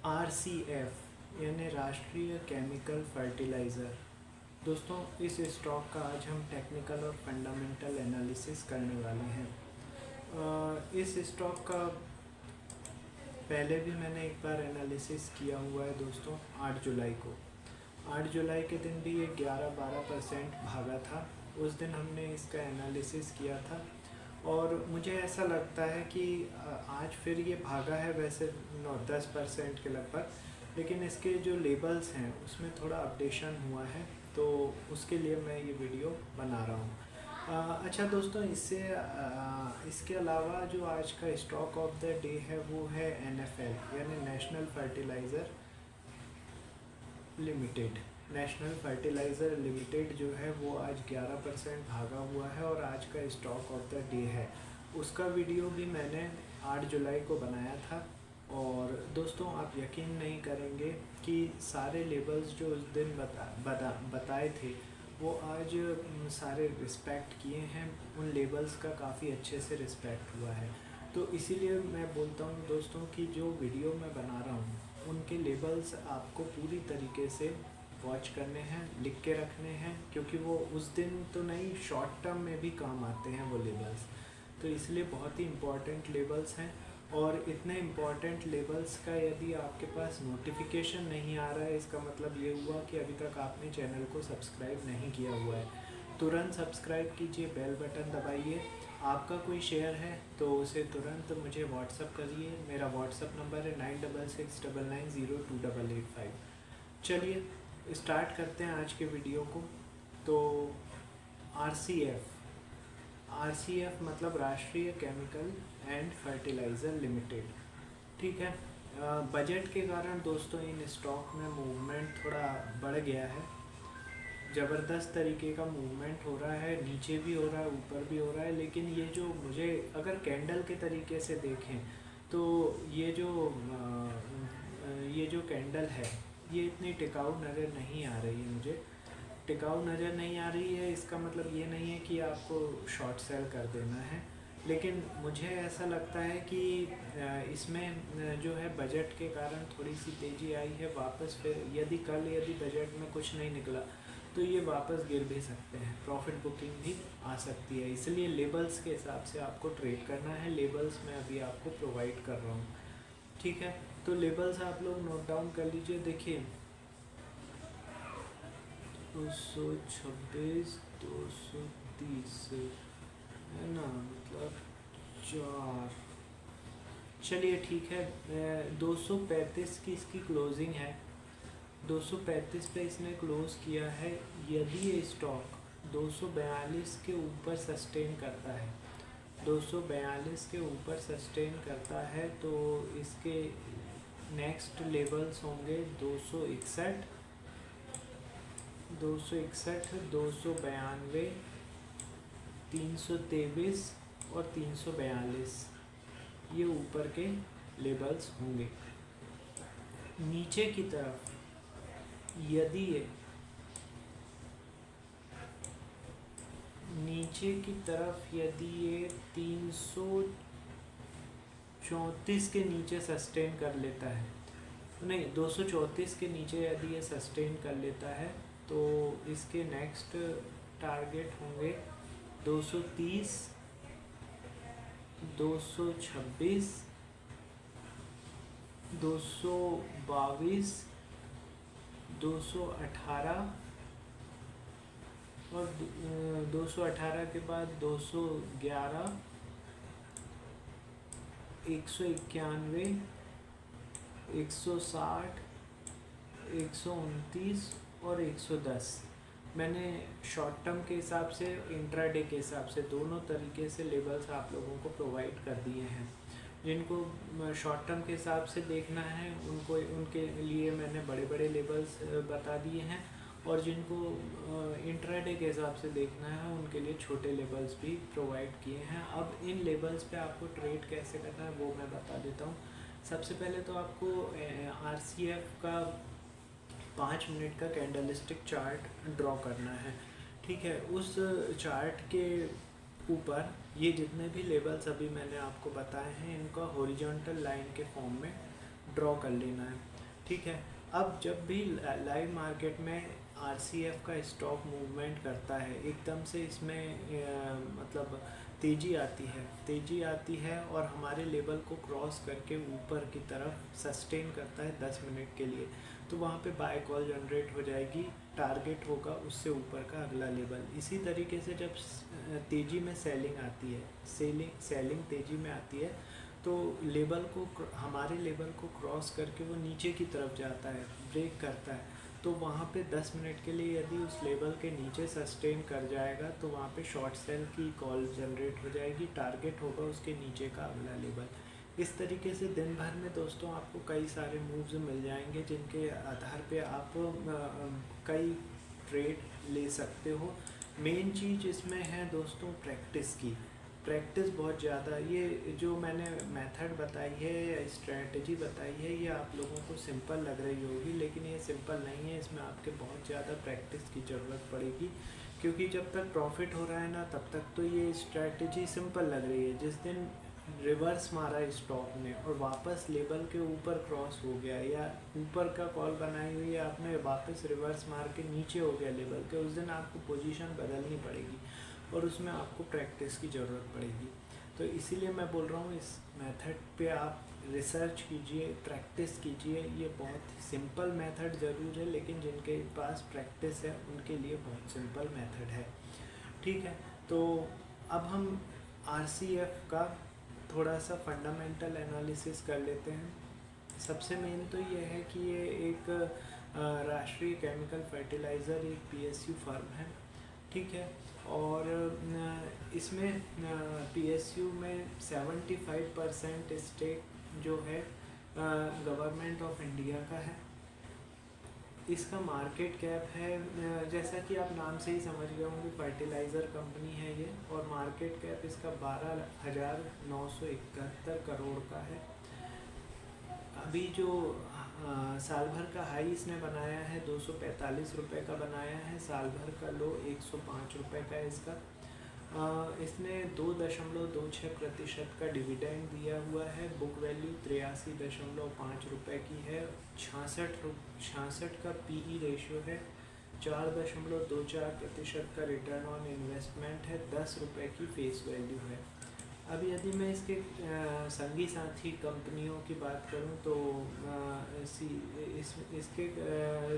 RCF यानी राष्ट्रीय chemical fertiliser. दोस्तों, इस स्टॉक का आज हम टेक्निकल और फंडामेंटल एनालिसिस करने वाले हैं। इस स्टॉक का पहले भी मैंने एक बार एनालिसिस किया हुआ है दोस्तों, 8 जुलाई को। 8 जुलाई के दिन भी ये 11-12% भागा था। उस दिन हमने इसका एनालिसिस किया था और मुझे ऐसा लगता है कि आज फिर ये भागा है, वैसे 9-10% के लगभग, लेकिन इसके जो लेबल्स हैं उसमें थोड़ा अपडेशन हुआ है, तो उसके लिए मैं ये वीडियो बना रहा हूँ। अच्छा दोस्तों, इसके अलावा जो आज का स्टॉक ऑफ द डे है वो है NFL यानी national fertiliser limited. National fertiliser limited जो है वो आज 11% भागा हुआ है और आज का स्टॉक ऑफ द डे है। उसका वीडियो भी मैंने 8 जुलाई को बनाया था और दोस्तों आप यकीन नहीं करेंगे कि सारे लेबल्स जो उस दिन बताए थे वो आज सारे रिस्पेक्ट किए हैं। उन लेबल्स का काफ़ी अच्छे से रिस्पेक्ट हुआ है। तो इसीलिए मैं बोलता हूँ दोस्तों कि जो वीडियो मैं बना रहा हूँ उनके लेबल्स आपको पूरी तरीके से वॉच करने हैं, लिख के रखने हैं, क्योंकि वो उस दिन तो नहीं, शॉर्ट टर्म में भी काम आते हैं वो लेबल्स। तो इसलिए बहुत ही इम्पॉर्टेंट लेबल्स हैं और इतने इम्पॉर्टेंट लेबल्स का यदि आपके पास नोटिफिकेशन नहीं आ रहा है, इसका मतलब ये हुआ कि अभी तक आपने चैनल को सब्सक्राइब नहीं किया हुआ है। तुरंत सब्सक्राइब कीजिए, बेल बटन दबाइए। आपका कोई शेयर है तो उसे तुरंत मुझे व्हाट्सअप करिए। मेरा व्हाट्सअप नंबर है 9669902885। चलिए स्टार्ट करते हैं आज के वीडियो को। तो आर सी एफ मतलब राष्ट्रीय केमिकल एंड फर्टिलाइज़र लिमिटेड, ठीक है। बजट के कारण दोस्तों इन स्टॉक में मूवमेंट थोड़ा बढ़ गया है। ज़बरदस्त तरीके का मूवमेंट हो रहा है, नीचे भी हो रहा है, ऊपर भी हो रहा है। लेकिन ये जो मुझे अगर कैंडल के तरीके से देखें तो ये जो कैंडल है ये इतनी टिकाऊ नज़र नहीं आ रही है। मुझे टिकाऊ नज़र नहीं आ रही है, इसका मतलब ये नहीं है कि आपको शॉर्ट सेल कर देना है, लेकिन मुझे ऐसा लगता है कि इसमें जो है बजट के कारण थोड़ी सी तेज़ी आई है। वापस फिर यदि बजट में कुछ नहीं निकला तो ये वापस गिर भी सकते हैं, प्रॉफिट बुकिंग भी आ सकती है। इसलिए लेबल्स के हिसाब से आपको ट्रेड करना है। लेबल्स मैं अभी आपको प्रोवाइड कर रहा हूँ, ठीक है। तो लेबल्स आप लोग नोट डाउन कर लीजिए। देखिए 226, 230 है ना, मतलब 4। चलिए ठीक है, 235 की इसकी क्लोजिंग है। 235 पे इसने क्लोज़ किया है। यदि ये स्टॉक 242 के ऊपर सस्टेन करता है, 242 के ऊपर सस्टेन करता है तो इसके नेक्स्ट लेवल्स होंगे 261, 292, 323 और 342। ये ऊपर के लेवल्स होंगे। नीचे की तरफ यदि ये 334 के नीचे सस्टेन कर लेता है, नहीं 234 के नीचे यदि ये सस्टेन कर लेता है तो इसके नेक्स्ट टारगेट होंगे 230, 226, 222, 218 और 218 के बाद 211, 191, 160, 129 और 110। मैंने शॉर्ट टर्म के हिसाब से, इंट्राडे के हिसाब से, दोनों तरीके से लेबल्स आप लोगों को प्रोवाइड कर दिए हैं। जिनको शॉर्ट टर्म के हिसाब से देखना है उनके लिए मैंने बड़े बड़े लेबल्स बता दिए हैं, और जिनको इंट्राडे के हिसाब से देखना है उनके लिए छोटे लेबल्स भी प्रोवाइड किए हैं। अब इन लेबल्स पे आपको ट्रेड कैसे करना है वो मैं बता देता हूँ। सबसे पहले तो आपको RCF का 5 मिनट का कैंडलस्टिक चार्ट ड्रॉ करना है, ठीक है। उस चार्ट के ऊपर ये जितने भी लेबल्स अभी मैंने आपको बताए हैं इनका हॉरिजॉन्टल लाइन के फॉर्म में ड्रॉ कर लेना है। ठीक है। अब जब भी लाइव मार्केट में आरसीएफ का स्टॉक मूवमेंट करता है, एकदम से इसमें मतलब तेज़ी आती है और हमारे लेवल को क्रॉस करके ऊपर की तरफ सस्टेन करता है 10 मिनट के लिए, तो वहाँ पे बाय कॉल जनरेट हो जाएगी, टारगेट होगा उससे ऊपर का अगला लेवल। इसी तरीके से जब तेज़ी में सेलिंग आती है, सेलिंग तेज़ी में आती है, तो हमारे लेवल को क्रॉस करके वो नीचे की तरफ जाता है, ब्रेक करता है, तो वहाँ पे 10 मिनट के लिए यदि उस लेवल के नीचे सस्टेन कर जाएगा तो वहाँ पे शॉर्ट सेल की कॉल जनरेट हो जाएगी, टारगेट होगा उसके नीचे का अगला लेवल। इस तरीके से दिन भर में दोस्तों आपको कई सारे मूव्स मिल जाएंगे जिनके आधार पे आप कई ट्रेड ले सकते हो। मेन चीज़ इसमें है दोस्तों प्रैक्टिस बहुत ज़्यादा। ये जो मैंने मेथड बताई है या स्ट्रेटजी बताई है, ये आप लोगों को सिंपल लग रही होगी, लेकिन ये सिंपल नहीं है, इसमें आपके बहुत ज़्यादा प्रैक्टिस की ज़रूरत पड़ेगी। क्योंकि जब तक प्रॉफिट हो रहा है ना, तब तक तो ये स्ट्रेटजी सिंपल लग रही है। जिस दिन रिवर्स मारा स्टॉक ने और वापस लेवल के ऊपर क्रॉस हो गया, या ऊपर का कॉल बनाई हुई है आपने, वापस रिवर्स मार के नीचे हो गया लेवल के, उस दिन आपको पोजीशन बदलनी पड़ेगी और उसमें आपको प्रैक्टिस की ज़रूरत पड़ेगी। तो इसीलिए मैं बोल रहा हूँ इस मेथड पे आप रिसर्च कीजिए, प्रैक्टिस कीजिए। ये बहुत सिंपल मेथड ज़रूर है, लेकिन जिनके पास प्रैक्टिस है उनके लिए बहुत सिंपल मेथड है। ठीक है, तो अब हम आरसीएफ का थोड़ा सा फंडामेंटल एनालिसिस कर लेते हैं। सबसे मेन तो ये है कि ये एक राष्ट्रीय केमिकल फर्टिलाइज़र एक पीएसयू फर्म है, ठीक है। और इसमें पीएसयू में 75% स्टेक जो है गवर्नमेंट ऑफ इंडिया का है। इसका मार्केट कैप है, जैसा कि आप नाम से ही समझ गए होंगे, फर्टिलाइज़र कंपनी है ये, और मार्केट कैप इसका 12,971 करोड़ का है। अभी जो साल भर का हाई इसने बनाया है 245 रुपये का बनाया है, साल भर का लो 105 रुपये का है इसका। इसने 2.26% का डिविडेंड दिया हुआ है। बुक वैल्यू 83.5 रुपये की है। 66 का पीई रेशियो है। 4.24% का रिटर्न ऑन इन्वेस्टमेंट है। 10 रुपये की फेस वैल्यू है। अब यदि मैं इसके संगी साथी कंपनियों की बात करूं तो इसके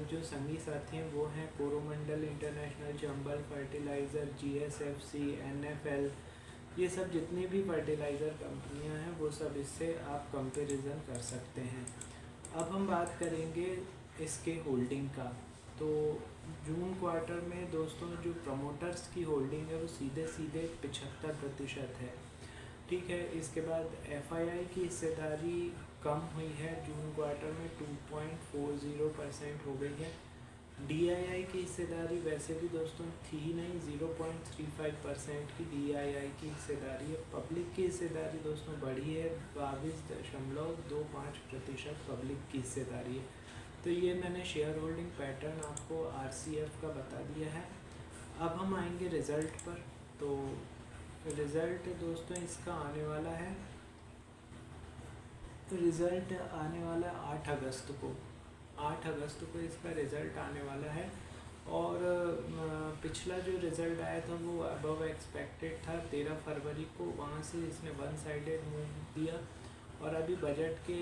जो संगी साथी हैं वो हैं Coromandel international, Chambal fertiliser, GSFC, NFL, ये सब जितनी भी फर्टिलाइज़र कंपनियां हैं वो सब इससे आप कंपैरिजन कर सकते हैं। अब हम बात करेंगे इसके होल्डिंग का। तो जून क्वार्टर में दोस्तों जो प्रमोटर्स की होल्डिंग है वो सीधे 75% है, ठीक है। इसके बाद एफआईआई की हिस्सेदारी कम हुई है जून क्वार्टर में, 2.40% हो गई है। डीआईआई की हिस्सेदारी वैसे भी दोस्तों थी ही नहीं, 0.35% की डीआईआई की हिस्सेदारी है। पब्लिक की हिस्सेदारी दोस्तों बढ़ी है, 22.25% पब्लिक की हिस्सेदारी है। तो ये मैंने शेयर होल्डिंग पैटर्न आपको आरसीएफ का बता दिया है। अब हम आएंगे रिज़ल्ट पर। तो रिज़ल्ट दोस्तों इसका आने वाला है, रिज़ल्ट आने वाला 8 अगस्त को। 8 अगस्त को इसका रिज़ल्ट आने वाला है। और पिछला जो रिज़ल्ट आया था वो अबव एक्सपेक्टेड था 13 फरवरी को, वहाँ से इसने वन साइडेड मूव दिया और अभी बजट के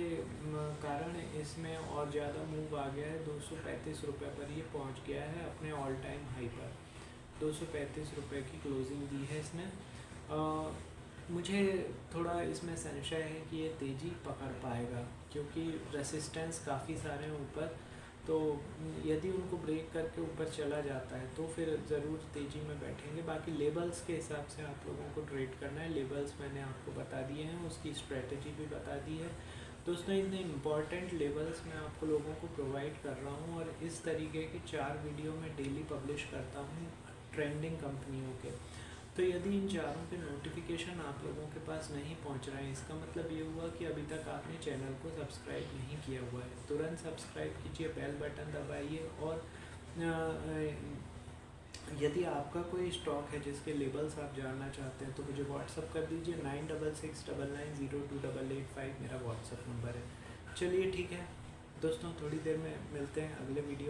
कारण इसमें और ज़्यादा मूव आ गया है। 235 रुपये पर ये पहुँच गया है अपने ऑल टाइम हाई पर। 235 रुपये की क्लोजिंग दी है इसने। मुझे थोड़ा इसमें संशय है कि ये तेज़ी पकड़ पाएगा, क्योंकि रेसिस्टेंस काफ़ी सारे हैं ऊपर, तो यदि उनको ब्रेक करके ऊपर चला जाता है तो फिर ज़रूर तेज़ी में बैठेंगे। बाकी लेवल्स के हिसाब से आप लोगों को ट्रेड करना है। लेवल्स मैंने आपको बता दिए हैं, उसकी स्ट्रेटजी भी बता दी है दोस्तों। इतने इम्पॉर्टेंट लेवल्स मैं आपको लोगों को प्रोवाइड कर रहा हूँ और इस तरीके के 4 वीडियो मैं डेली पब्लिश करता हूँ ट्रेंडिंग कंपनियों के। तो यदि इन चारों के नोटिफिकेशन आप लोगों के पास नहीं पहुंच रहे हैं, इसका मतलब ये हुआ कि अभी तक आपने चैनल को सब्सक्राइब नहीं किया हुआ है। तुरंत सब्सक्राइब कीजिए, बेल बटन दबाइए। और यदि आपका कोई स्टॉक है जिसके लेबल्स आप जानना चाहते हैं तो मुझे व्हाट्सअप कर दीजिए। 9669902885 मेरा व्हाट्सअप नंबर है। चलिए ठीक है, दोस्तों थोड़ी देर में मिलते हैं अगले वीडियो